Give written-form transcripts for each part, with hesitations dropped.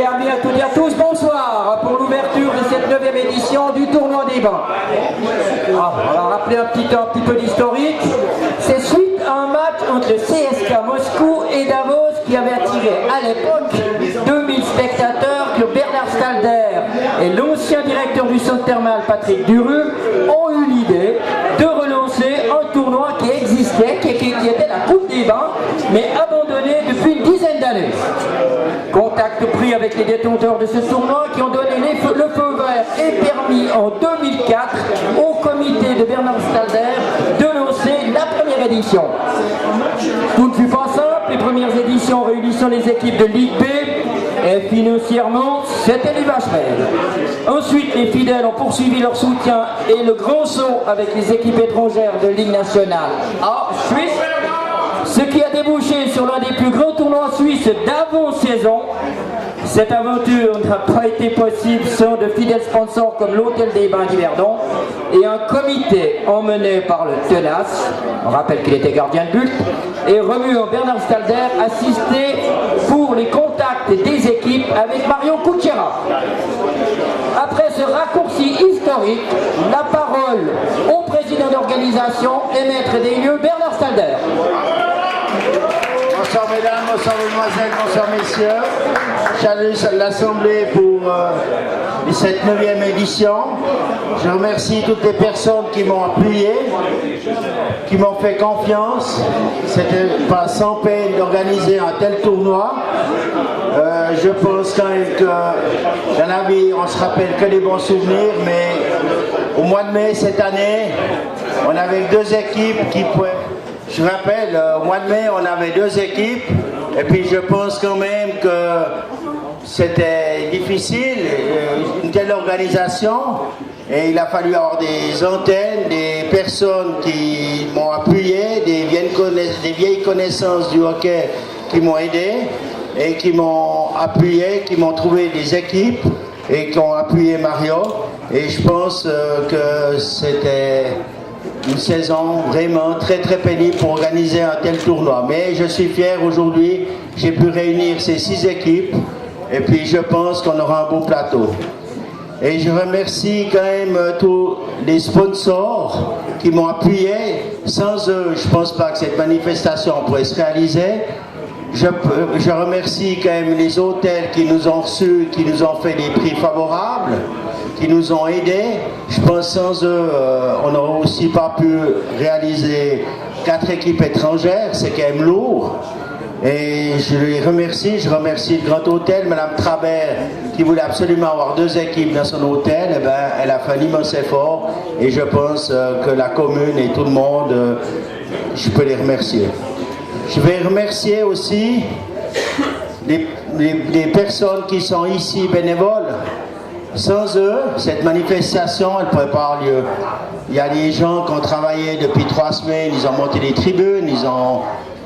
amis à toutes et à tous, bonsoir pour l'ouverture de cette 9e édition du tournoi des bains. On va rappeler un petit peu d'historique. C'est suite à un match entre le CSKA Moscou et Davos qui avait attiré à l'époque 2000 spectateurs que Bernard Stalder et l'ancien directeur du centre thermal Patrick Duru ont eu l'idée de relancer un tournoi qui existait, qui était la Coupe des Bains, mais abandonné depuis une dizaine d'années. Contact pris avec les détenteurs de ce tournoi qui ont donné le feu vert et permis en 2004 au comité de Bernard Stalder de lancer la première édition. Tout ne fut pas simple, les premières éditions réunissant les équipes de Ligue B et financièrement c'était du vache maigre. Ensuite les fidèles ont poursuivi leur soutien et le grand saut avec les équipes étrangères de Ligue nationale A Suisse, ce qui a débouché sur l'un des plus grands tournois suisses d'avant-saison. Cette aventure n'a pas été possible sans de fidèles sponsors comme l'Hôtel des Bains d'Yverdon et un comité emmené par le tenace, on rappelle qu'il était gardien de but, et remuant Bernard Stalder assisté pour les contacts des équipes avec Marion Kuchera. Après ce raccourci historique, la parole au président d'organisation et maître des lieux, Bernard Stalder. Bonsoir mesdames, bonsoir mesdemoiselles, bonsoir messieurs. J'annonce l'Assemblée pour cette 9e édition. Je remercie toutes les personnes qui m'ont appuyé, qui m'ont fait confiance. C'était pas sans peine d'organiser un tel tournoi. Je pense quand même que dans la vie, on se rappelle que des bons souvenirs, mais au mois de mai cette année, on avait 2 équipes qui pouvaient... Je rappelle, au mois de mai, on avait 2 équipes, et puis je pense quand même que c'était difficile, une telle organisation, et il a fallu avoir des antennes, des personnes qui m'ont appuyé, des vieilles connaissances du hockey qui m'ont aidé, et qui m'ont appuyé, qui m'ont trouvé des équipes, et qui ont appuyé Mario, et je pense que c'était... une saison vraiment très pénible pour organiser un tel tournoi. Mais je suis fier aujourd'hui, j'ai pu réunir ces 6 équipes et puis je pense qu'on aura un beau plateau. Et je remercie quand même tous les sponsors qui m'ont appuyé. Sans eux, je ne pense pas que cette manifestation pourrait se réaliser. Je remercie quand même les hôtels qui nous ont reçus, qui nous ont fait des prix favorables, qui nous ont aidés. Je pense sans eux, on n'aurait aussi pas pu réaliser 4 équipes étrangères, c'est quand même lourd. Et je les remercie, je remercie le Grand Hôtel, Madame Trabert, qui voulait absolument avoir 2 équipes dans son hôtel. Eh ben, elle a fait un immense effort et je pense que la commune et tout le monde, je peux les remercier. Je vais remercier aussi les personnes qui sont ici bénévoles. Sans eux, cette manifestation, elle ne pourrait pas avoir lieu. Il y a des gens qui ont travaillé depuis 3 semaines, ils ont monté les tribunes, ils ont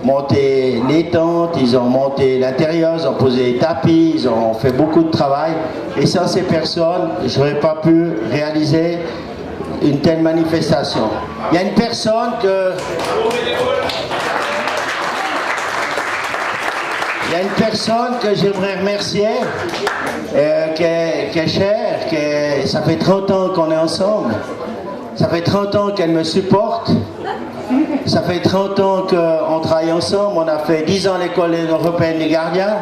monté les tentes, ils ont monté l'intérieur, ils ont posé les tapis, ils ont fait beaucoup de travail. Et sans ces personnes, je n'aurais pas pu réaliser une telle manifestation. Il y a une personne que... Il y a une personne que j'aimerais remercier, qui est chère, ça fait 30 ans qu'on est ensemble. Ça fait 30 ans qu'elle me supporte. Ça fait 30 ans qu'on travaille ensemble. On a fait 10 ans à l'école européenne des gardiens.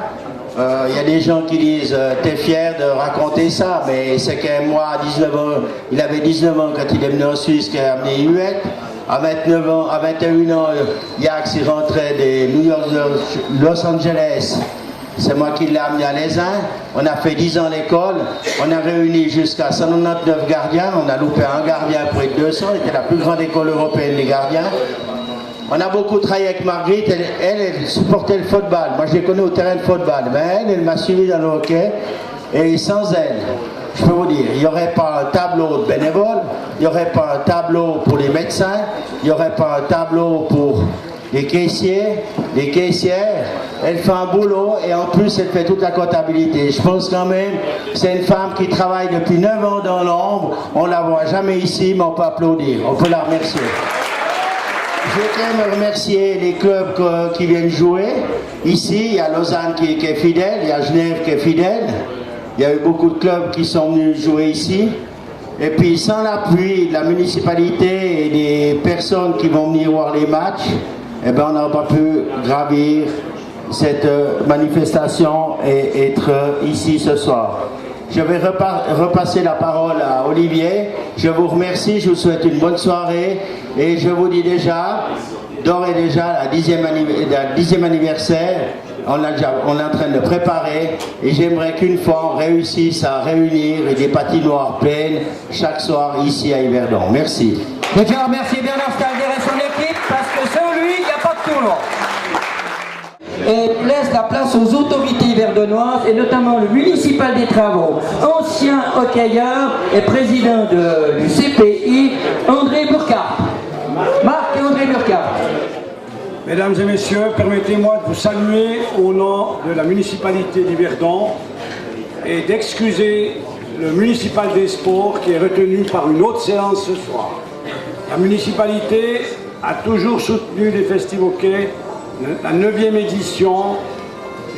Il y a des gens qui disent t'es fier de raconter ça, mais c'est quand même moi à 19 ans, il avait 19 ans quand il est venu en Suisse, qui a amené Huette. À 29 ans, à 21 ans, Yax il rentrait de New York, de Los Angeles. C'est moi qui l'ai amené à l'Aisin. On a fait 10 ans à l'école. On a réuni jusqu'à 199 gardiens. On a loupé un gardien pour être 200. C'était la plus grande école européenne des gardiens. On a beaucoup travaillé avec Marguerite. Elle supportait le football. Moi, je l'ai connue au terrain de football. Ben, elle m'a suivi dans le hockey. Et sans elle, je peux vous dire, il n'y aurait pas un tableau de bénévoles, il n'y aurait pas un tableau pour les médecins, il n'y aurait pas un tableau pour les caissiers, les caissières. Elle fait un boulot et en plus elle fait toute la comptabilité. Je pense quand même que c'est une femme qui travaille depuis 9 ans dans l'ombre. On ne la voit jamais ici, mais on peut applaudir, on peut la remercier. je veux quand même remercier les clubs qui viennent jouer. Ici, il y a Lausanne qui est fidèle, il y a Genève qui est fidèle. Il y a eu beaucoup de clubs qui sont venus jouer ici. Et puis, sans l'appui de la municipalité et des personnes qui vont venir voir les matchs, eh ben, on n'aurait pas pu gravir cette manifestation et être ici ce soir. Je vais repasser la parole à Olivier. Je vous remercie, je vous souhaite une bonne soirée et je vous dis déjà, d'ores et déjà, la 10e anniversaire, on est en train de préparer et j'aimerais qu'une fois on réussisse à réunir des patinoires pleines chaque soir ici à Yverdon. Merci. Je tiens à remercier Bernard Stalder et son équipe parce que sans lui, il n'y a pas de tournoi. Et laisse la place aux autorités yverdonoises et notamment le municipal des travaux, ancien hockeyeur et président du CPI, André Burkhardt. Marc et André Burkhardt. Mesdames et messieurs, permettez-moi de vous saluer au nom de la municipalité d'Yverdon et d'excuser le municipal des sports qui est retenu par une autre séance ce soir. La municipalité a toujours soutenu les Festivoquets. La 9e édition,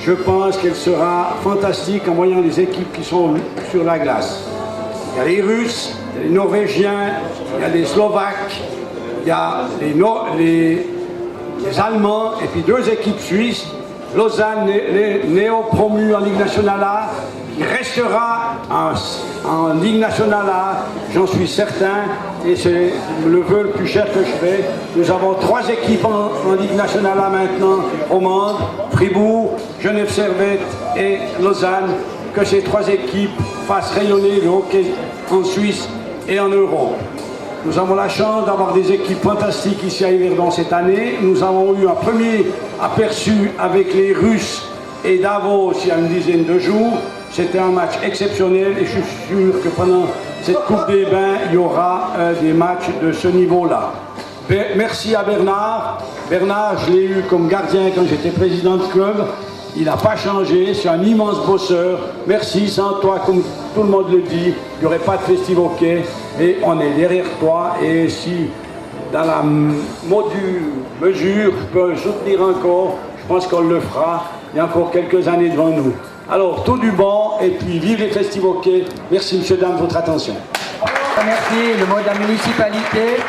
je pense qu'elle sera fantastique en voyant les équipes qui sont sur la glace. Il y a les Russes, il y a les Norvégiens, il y a les Slovaques, il y a les Allemands et puis 2 équipes suisses. Lausanne, néo-promu en Ligue nationale A, qui restera en Ligue nationale A, j'en suis certain, et c'est le vœu le plus cher que je fais. Nous avons 3 équipes en Ligue nationale A maintenant, romande, Fribourg, Genève Servette et Lausanne, que ces 3 équipes fassent rayonner le hockey en Suisse et en Europe. Nous avons la chance d'avoir des équipes fantastiques ici à Yverdon cette année. Nous avons eu un premier aperçu avec les Russes et Davos il y a une dizaine de jours. C'était un match exceptionnel et je suis sûr que pendant cette Coupe des Bains, il y aura des matchs de ce niveau-là. Merci à Bernard. Bernard, je l'ai eu comme gardien quand j'étais président de club. Il n'a pas changé, c'est un immense bosseur. Merci, sans toi, comme tout le monde le dit, il n'y aurait pas de Festivoquet. Et on est derrière toi. Et si, dans la mesure, je peux soutenir encore, je pense qu'on le fera. Il y a encore quelques années devant nous. Alors, tout du bon, et puis vive les Festivoquets. Merci, monsieur, dame, de votre attention. Merci, le mot de la municipalité.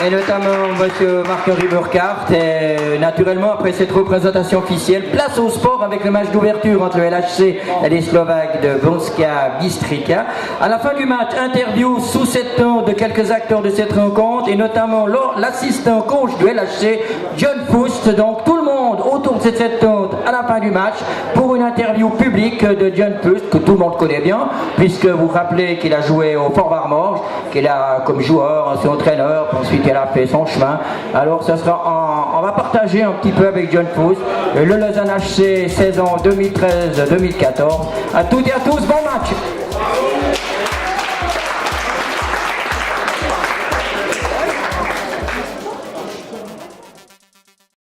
Et notamment M. Marc-Henri Burkhardt. Et naturellement, après cette représentation officielle, place au sport avec le match d'ouverture entre le LHC et les Slovaques de Banska Bystrica. À la fin du match, interview sous cette tente de quelques acteurs de cette rencontre et notamment l'assistant coach du LHC, John Foust. Donc tout le monde autour de cette tente à la fin du match pour une interview publique de John Foust, que tout le monde connaît bien, puisque vous vous rappelez qu'il a joué au Fort Varmorge, qu'il a comme joueur, ancien entraîneur, ensuite elle a fait son chemin. Alors ça sera on va partager un petit peu avec John Foust le Lausanne HC saison 2013-2014. À toutes et à tous, bon match.